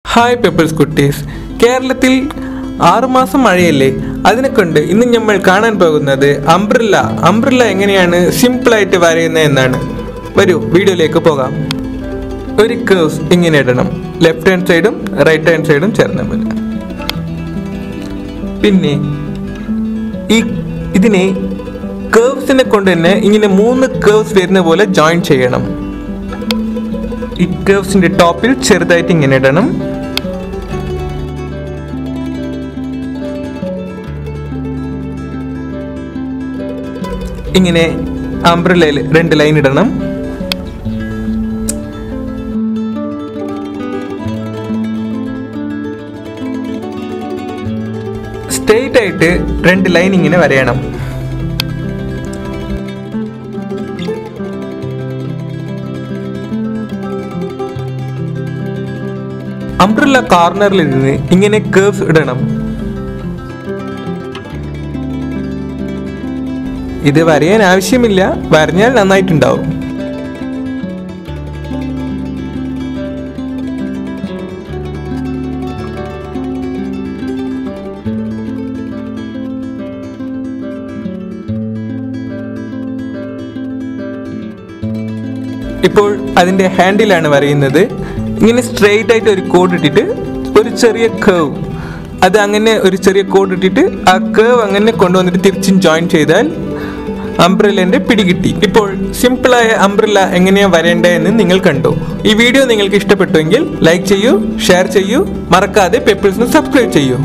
Hi Peppers Kutties. Keralathil 6 മാസം മഴയല്ലേ അതിനെക്കൊണ്ട് ഇന്ന് നമ്മൾ കാണാൻ പോകുന്നത് അംബ്രല്ല എങ്ങനെയാണ് സിമ്പിൾ ആയിട്ട് വരയുന്നത് എന്നാണ്. വരൂ വീഡിയോയിലേക്ക് പോകാം. ഒരു കർവ്സ് ഇങ്ങനെ ഇടണം. ലെഫ്റ്റ് ഹാൻഡ് സൈഡും റൈറ്റ് ഹാൻഡ് സൈഡും ചേർന്ന പോലെ. പിന്നെ ഇതിനെ കർവ്സിനെ കൊണ്ട് തന്നെ ഇങ്ങനെ 3 കർവ്സ് വരുന്ന പോലെ ജോയിൻ ചെയ്യണം. ഈ കർവ്സിന്റെ ടോപ്പിൽ ചെറുതായിട്ട് ഇങ്ങനെ ഇടണം. ഇങ്ങനെ അംബ്രല്ലയിൽ 2 ലൈൻ ഇടണം. സ്ട്രെയിറ്റ് ആയിട്ട് 2 ലൈൻ ഇങ്ങനെ വരയണം. അംബ്രല്ല കോർണറിൽ നിന്ന് ഇങ്ങനെ കർവ്സ് ഇടണം. ഇത് വരയാൻ ആവശ്യമില്ല, വരഞ്ഞാൽ നന്നായിട്ടുണ്ടാവും. ഇപ്പോൾ അതിന്റെ ഹാൻഡിലാണ് വരയുന്നത്. ഇങ്ങനെ സ്ട്രെയിറ്റ് ആയിട്ട് ഒരു കോഡ് ഇട്ടിട്ട് ഒരു ചെറിയ കർവ്, അത് അങ്ങനെ ഒരു ചെറിയ കോഡ് ഇട്ടിട്ട് ആ കർവ് അങ്ങനെ കൊണ്ടുവന്നിട്ട് തിരിച്ചും ജോയിൻ ചെയ്താൽ അംബ്രല്ലേന്റെ പിടി കിട്ടി. ഇപ്പോൾ സിമ്പിളായ അംബ്രല്ല എങ്ങനെയാണ് വരേണ്ടതെന്ന് നിങ്ങൾ കണ്ടു. ഈ വീഡിയോ നിങ്ങൾക്ക് ഇഷ്ടപ്പെട്ടുവെങ്കിൽ ലൈക്ക് ചെയ്യൂ, ഷെയർ ചെയ്യൂ, മറക്കാതെ പെപ്പിൾസിന് സബ്സ്ക്രൈബ് ചെയ്യൂ.